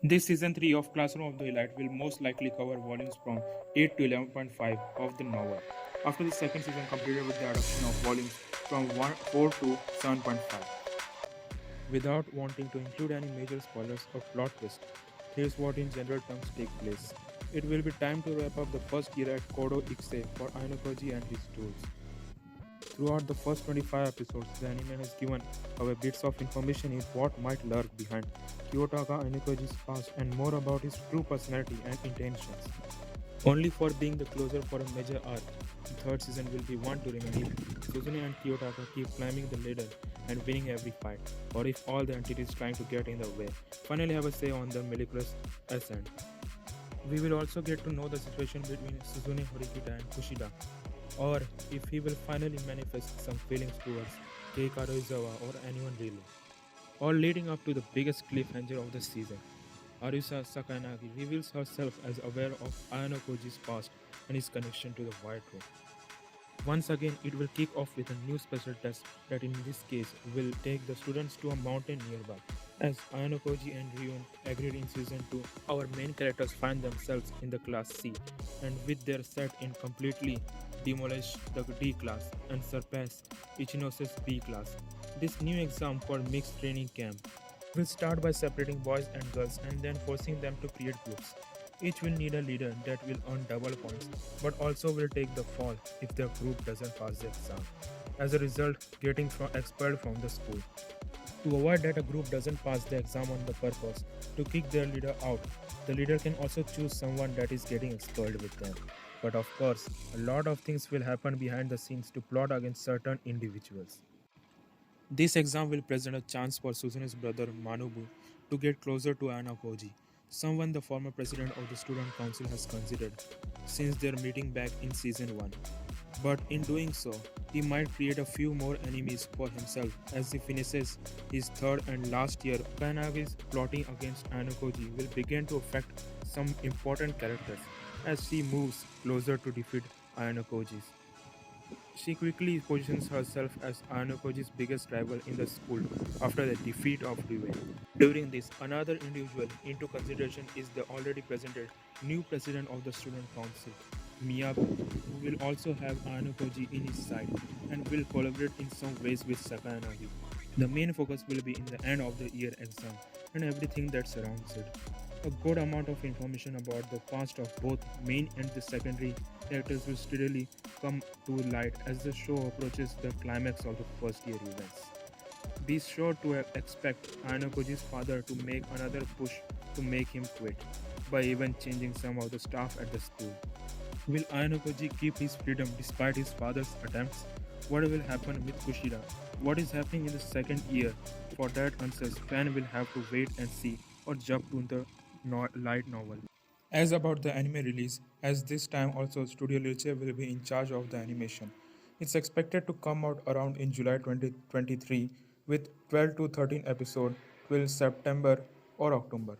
This season 3 of Classroom of the Elite will most likely cover volumes from 8 to 11.5 of the novel, after the second season completed with the adoption of volumes from 4 to 7.5. Without wanting to include any major spoilers or plot twists, here's what in general terms take place. It will be time to wrap up the first year at Kodo Ikse for Ainokoji and his tools. Throughout the first 25 episodes, the anime has given away bits of information in what might lurk behind Kiyotaka Ainokoji's past and more about his true personality and intentions. Only for being the closer for a major arc, the third season will be one to remember if Suzune and Kiyotaka keep climbing the ladder and winning every fight, or if all the entities trying to get in the way finally have a say on the Melicrus ascent. We will also get to know the situation between Suzune Horikita and Kushida, or if he will finally manifest some feelings towards Kei Kadoizawa or anyone really. All leading up to the biggest cliffhanger of the season. Arisa Sakanagi reveals herself as aware of Ayano Koji's past and his connection to the White Room. Once again, it will kick off with a new special test that in this case will take the students to a mountain nearby. As Ayano Koji and Ryun agreed in season 2, our main characters find themselves in the class C and with their set in completely demolish the D class and surpass Ichinose's B class. This new exam called Mixed Training Camp will start by separating boys and girls and then forcing them to create groups. Each will need a leader that will earn double points, but also will take the fall if their group doesn't pass the exam. As a result, getting expelled from the school. To avoid that a group doesn't pass the exam on the purpose to kick their leader out, the leader can also choose someone that is getting expelled with them. But of course, a lot of things will happen behind the scenes to plot against certain individuals. This exam will present a chance for Suzune's brother Manobu to get closer to Anna Koji, someone the former president of the student council has considered since their meeting back in season 1. But in doing so, he might create a few more enemies for himself as he finishes his third and last year. Kanagi's plotting against Anokoji will begin to affect some important characters as she moves closer to defeat Anokoji's. She quickly positions herself as Anokoji's biggest rival in the school after the defeat of Ryuen. During this, another individual into consideration is the already presented new president of the student council, Miyabu, who will also have Anokoji in his side and will collaborate in some ways with Sakanagi. The main focus will be in the end of the year exam and everything that surrounds it. A good amount of information about the past of both main and the secondary characters will steadily come to light as the show approaches the climax of the first year events. Be sure to expect Ainokoji's father to make another push to make him quit, by even changing some of the staff at the school. Will Ainokoji keep his freedom despite his father's attempts? What will happen with Kushida? What is happening in the second year? For that answers, fan will have to wait and see or jump to the light novel. As about the anime release, as this time also Studio Lilche will be in charge of the animation. It's expected to come out around in July 2023 with 12 to 13 episodes till September or October.